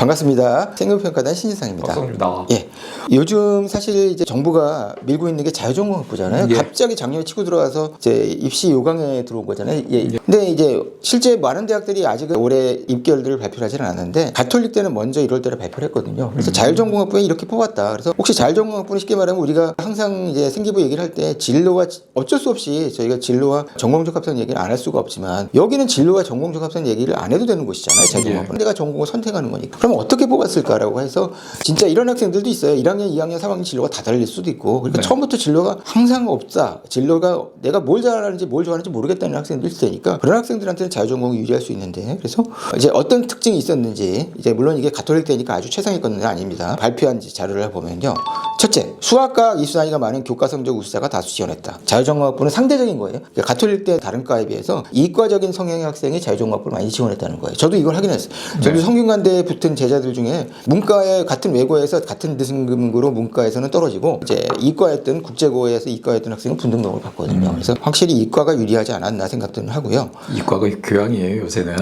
반갑습니다. 생명평가단 신지상입니다. 박성주입니다. 예. 요즘 사실 이제 정부가 밀고 있는 게 자유전공학부잖아요. 예. 갑자기 작년에 치고 들어와서 이제 입시 요강에 들어온 거잖아요. 예. 근데 이제 실제 많은 대학들이 아직 올해 입결들을 발표를 하지는 않았는데 가톨릭대는 먼저 1월 달에 발표를 했거든요. 그래서 자율전공학부에 이렇게 뽑았다. 그래서 혹시 자율전공학부는 쉽게 말하면 우리가 항상 이제 생기부 얘기를 할 때 진로와 어쩔 수 없이 저희가 진로와 전공적 합성 얘기를 안 할 수가 없지만 여기는 진로와 전공적 합성 얘기를 안 해도 되는 곳이잖아요. 자율전공학부는 내가 전공을 선택하는 거니까. 그럼 어떻게 뽑았을까라고 해서 진짜 이런 학생들도 있어요. 1학년, 2학년, 3학년 진로가 다 달릴 수도 있고 그러니까 처음부터 진로가 항상 없다. 진로가 내가 뭘 잘하는지 뭘 좋아하는지 모르겠다는 학생들 있을 테니까 그런 학생들한테는 자율전공이 유리할 수 있는데 그래서 이제 어떤 특징이 있었는지 이제 물론 이게 가톨릭대니까 아주 최상위 건 아닙니다. 발표한 자료를 보면요. 첫째, 수학과 이수단위가 많은 교과 성적 우수자가 다수 지원했다. 자율전공학부는 상대적인 거예요. 그러니까 가톨릭대 다른 과에 비해서 이과적인 성향의 학생이 자율전공학부를 많이 지원했다는 거예요. 저도 이걸 확인했어요. 저도 성균관대에 붙은 제자들 중에 문과에 같은 외고에서 같은 등급으로 문과에서는 떨어지고 이제 이과였던 국제고에서 이과였던 학생은 분등록을 받거든요. 그래서 확실히 이과가 유리하지 않았나 생각들은 하고요. 이과가 교양이에요 요새는.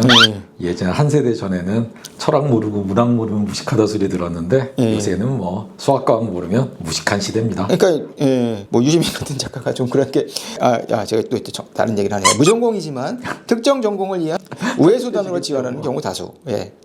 예전 한 세대 전에는 철학 모르고 문학 모르면 무식하다 소리 들었는데 요새는 뭐 수학과학 모르면 무식한 시대입니다. 그러니까 뭐 유시민 같은 작가가 좀 그렇게 제가 또 다른 얘기를 하네요. 무전공이지만 특정 전공을 위한 우회 수단으로 지원하는 경우 다수.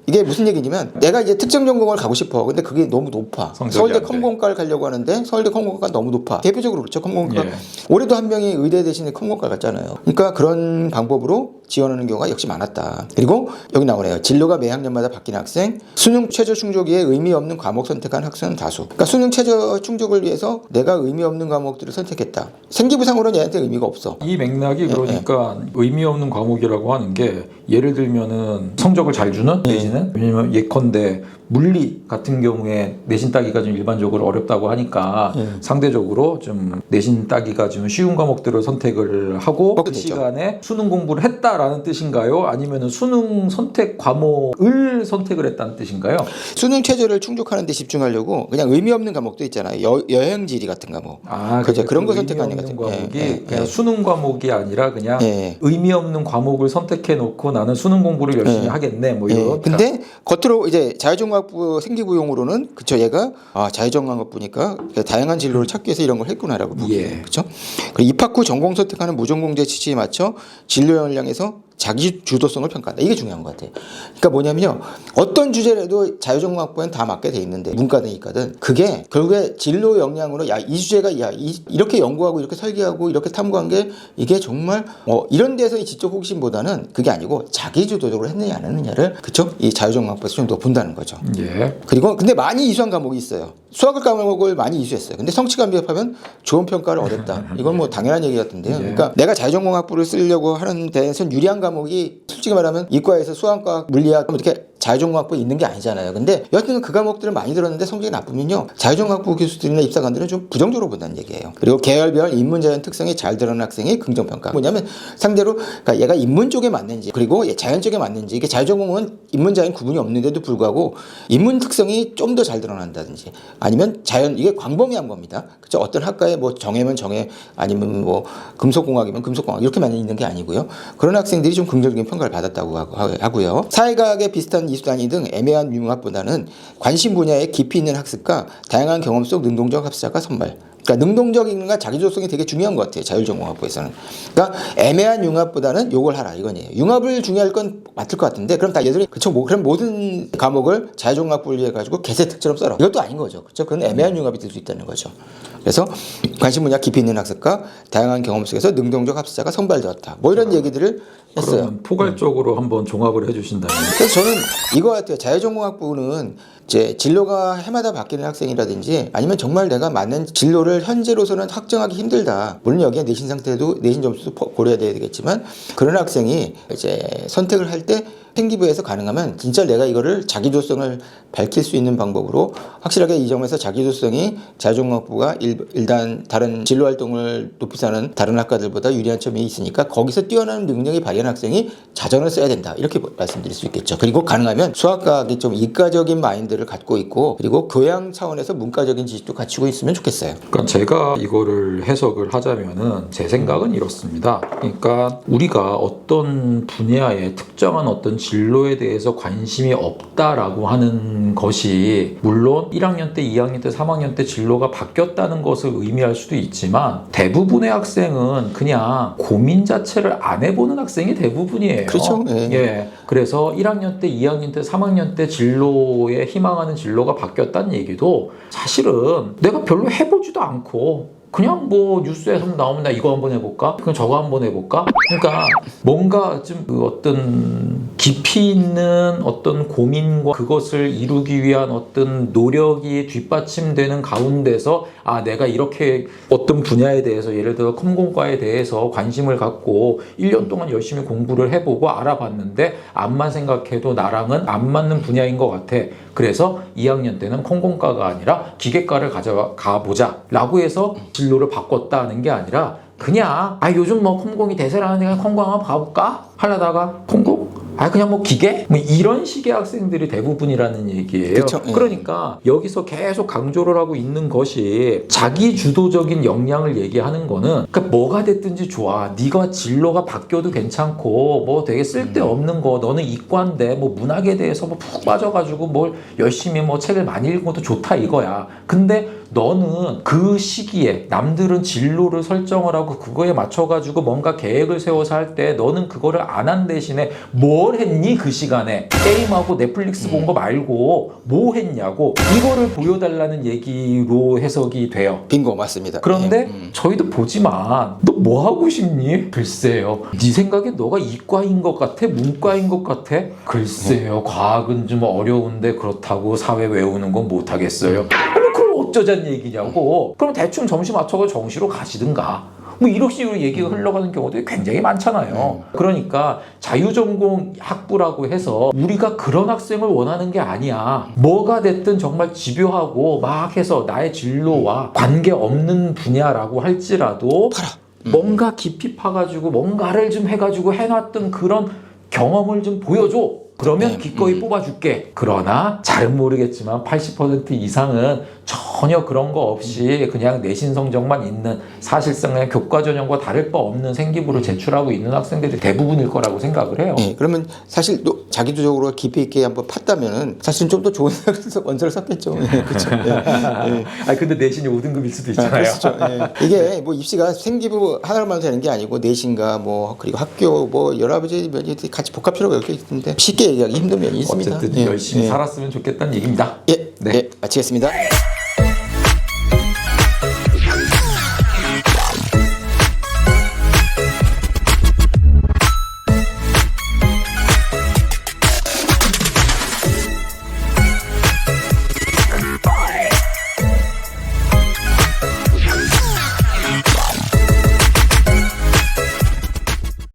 이게 무슨 얘기냐면 내가 이제 특정 전공을 가고 싶어. 근데 그게 너무 높아. 서울대 컴공과를 가려고 하는데 서울대 컴공과가 너무 높아. 대표적으로 그렇죠. 컴공과. 올해도 한 명이 의대 대신에 컴공과 갔잖아요. 그러니까 그런 방법으로 지원하는 경우가 역시 많았다. 그리고 여기 나오네요. 진로가 매 학년마다 바뀌는 학생, 수능 최저 충족에 의미 없는 과목 선택한 학생은 다수. 그러니까 수능 최저 충족을 위해서 내가 의미 없는 과목들을 선택했다. 생기부상으로는 얘한테 의미가 없어. 이 맥락이 그러니까 의미 없는 과목이라고 하는 게 예를 들면은 성적을 잘 주는 내지는 왜냐면 예컨대 물리 같은 경우에 내신 따기가 좀 일반적으로 어렵다고 하니까 상대적으로 좀 내신 따기가 좀 쉬운 과목들을 선택을 하고 그 시간에 수능 공부를 했다라는 뜻인가요? 아니면은 수능 선택 과목을 선택을 했다는 뜻인가요? 수능 최저를 충족하는 데 집중하려고 그냥 의미 없는 과목도 있잖아요. 여행 지리 같은 과목. 그렇죠. 그런 거 선택하는 것 과목이 그냥 수능 과목이 아니라 그냥 의미 없는 과목을 선택해 놓고 나는 수능 공부를 열심히 하겠네 뭐 이런. 근데 겉으로 이제 자율전공학부 생기부용으로는 그쵸 얘가 자율전공학부니까 다양한 진로를 찾기 위해서 이런 걸 했구나라고 보기에요. 그렇죠? 그리고 입학 후 전공 선택하는 무전공제 취지에 맞춰 진로 역량에서 자기 주도성을 평가한다. 이게 중요한 것 같아요. 그러니까 뭐냐면요. 어떤 주제라도 자율전공학부엔 다 맞게 돼 있는데 문과든 이과든 그게 결국에 진로 역량으로 이 주제가 이렇게 연구하고 이렇게 설계하고 이렇게 탐구한 게 이게 정말 이런 데서의 지적 호기심보다는 그게 아니고 자기 주도적으로 했느냐 안 했느냐를 그쵸? 이 자율전공학부에서 좀 더 본다는 거죠. 그리고 근데 많이 이수한 과목이 있어요. 수학을 과목을 많이 이수했어요. 근데 성취감 비합하면 좋은 평가를 얻었다. 이건 뭐 당연한 얘기 같은데요. 그러니까 내가 자율전공학부를 쓰려고 하는 데에선 유리한 과목이 솔직히 말하면 이과에서 수학과 물리학 이렇게 자율전공학부에 있는 게 아니잖아요. 근데 여하튼 그 과목들을 많이 들었는데 성적이 나쁘면요. 자율전공학부 교수들이나 입사관들은 좀 부정적으로 본다는 얘기예요. 그리고 계열별 인문자연 특성이 잘 드러난 학생의 긍정평가. 뭐냐면 상대로 그러니까 얘가 인문 쪽에 맞는지 그리고 자연 쪽에 맞는지 이게 자율전공은 인문자연 구분이 없는데도 불구하고 인문 특성이 좀 더 잘 드러난다든지 아니면 자연 이게 광범위한 겁니다. 그렇죠? 어떤 학과에 뭐 정해면 정해 아니면 뭐 금속공학이면 금속공학 이렇게만 있는 게 아니고요. 그런 학생들이 좀 긍정적인 평가를 받았다고 하고요. 사회과학에 비슷한 이수단위 등 애매한 융합보다는 관심 분야에 깊이 있는 학습과 다양한 경험 속 능동적 합사가 선발. 그러니까 능동적인과 자기주도성이 되게 중요한 것 같아요. 자율전공학부에서는. 그러니까 애매한 융합보다는 요걸 하라 이거네요. 융합을 중요할 건 맞을 것 같은데 그럼 다 얘들이 그쵸 그럼 모든 과목을 자율전공학부를 위해 가지고 개세특처럼 써라. 이것도 아닌 거죠. 그렇죠? 그건 애매한 융합이 될 수 있다는 거죠. 그래서 관심 분야 깊이 있는 학습과 다양한 경험 속에서 능동적 합사가 선발되었다. 뭐 이런 얘기들을 했어요. 그러면 포괄적으로 한번 종합을 해주신다면. 그래서 저는 이거 같아요. 자율전공학부는 이제 진로가 해마다 바뀌는 학생이라든지 아니면 정말 내가 맞는 진로를 현재로서는 확정하기 힘들다. 물론 여기에 내신 상태도 내신 점수도 고려해야 되겠지만 그런 학생이 이제 선택을 할 때 생기부에서 가능하면 진짜 내가 이거를 자기주도성을 밝힐 수 있는 방법으로 확실하게 이 점에서 자기주도성이 자율전공학부가 일단 다른 진로 활동을 높이 사는 다른 학과들보다 유리한 점이 있으니까 거기서 뛰어난 능력이 발휘한 학생이 자전을 써야 된다. 이렇게 말씀드릴 수 있겠죠. 그리고 가능하면 수학과학이 좀 이과적인 마인드를 갖고 있고 그리고 교양 차원에서 문과적인 지식도 갖추고 있으면 좋겠어요. 그러니까 제가 이거를 해석을 하자면은 제 생각은 이렇습니다. 그러니까 우리가 어떤 분야에 특정한 어떤 진로에 대해서 관심이 없다라고 하는 것이 물론 1학년 때, 2학년 때, 3학년 때 진로가 바뀌었다는 것을 의미할 수도 있지만 대부분의 학생은 그냥 고민 자체를 안 해보는 학생이 대부분이에요. 그렇죠. 예. 그래서 1학년 때, 2학년 때, 3학년 때 진로에 희망하는 진로가 바뀌었다는 얘기도 사실은 내가 별로 해보지도 않고 그냥 뭐 뉴스에서 나오면 나 이거 한번 해볼까? 그냥 저거 한번 해볼까? 그러니까 뭔가 좀 그 어떤 깊이 있는 어떤 고민과 그것을 이루기 위한 어떤 노력이 뒷받침되는 가운데서 아 내가 이렇게 어떤 분야에 대해서 예를 들어 컴공과에 대해서 관심을 갖고 1년 동안 열심히 공부를 해보고 알아봤는데 암만 생각해도 나랑은 안 맞는 분야인 것 같아. 그래서 2학년 때는 컴공과가 아니라 기계과를 가보자 라고 해서 진로를 바꿨다는 게 아니라 그냥 아 요즘 뭐 컴공이 대세라는데 그냥 컴공 한번 가볼까? 하려다가 컴공? 아 그냥 뭐 기계? 뭐 이런 식의 학생들이 대부분이라는 얘기예요. 그쵸, 예. 그러니까 여기서 계속 강조를 하고 있는 것이 자기 주도적인 역량을 얘기하는 거는 그러니까 뭐가 됐든지 좋아. 네가 진로가 바뀌어도 괜찮고 뭐 되게 쓸데없는 거 너는 이과인데 뭐 문학에 대해서 뭐 푹 빠져가지고 뭘 열심히 뭐 책을 많이 읽은 것도 좋다 이거야. 근데 너는 그 시기에 남들은 진로를 설정을 하고 그거에 맞춰가지고 뭔가 계획을 세워서 할 때 너는 그거를 안 한 대신에 뭘 했니 그 시간에 게임하고 넷플릭스 본 거 말고 뭐 했냐고 이거를 보여달라는 얘기로 해석이 돼요. 빙고 맞습니다. 그런데 저희도 보지만 너 뭐 하고 싶니? 글쎄요. 네 생각에 너가 이과인 것 같아? 문과인 것 같아? 글쎄요. 과학은 좀 어려운데 그렇다고 사회 외우는 건 못하겠어요. 그럼 어쩌자는 얘기냐고. 그럼 대충 점심 맞춰서 정시로 가시든가. 뭐 이런 식으로 얘기가 흘러가는 경우도 굉장히 많잖아요. 그러니까 자유전공 학부라고 해서 우리가 그런 학생을 원하는 게 아니야. 뭐가 됐든 정말 집요하고 막 해서 나의 진로와 관계없는 분야라고 할지라도 뭔가 깊이 파가지고 뭔가를 좀 해가지고 해놨던 그런 경험을 좀 보여줘. 그러면 기꺼이 뽑아줄게. 그러나 잘은 모르겠지만 80% 이상은 전혀 그런 거 없이 그냥 내신 성적만 있는 사실상 그냥 교과 전형과 다를 바 없는 생기부를 제출하고 있는 학생들이 대부분일 거라고 생각을 해요. 예, 그러면 사실 또 자기주적으로 깊이 있게 한번 팠다면은 사실 좀 더 좋은 원서를 썼겠죠. 예, 그렇죠. 예, 예. 아 근데 내신이 5등급일 수도 있잖아요. 그렇죠. 예. 이게 뭐 입시가 생기부 하나로만 되는 게 아니고 내신과 뭐 그리고 학교 뭐 여러 가지 면이 같이 복합적으로 엮여 있는데 쉽게 얘기하기 힘든 면이 있습니다. 어쨌든 열심히 살았으면 좋겠다는 얘기입니다. 예, 네. 예, 마치겠습니다.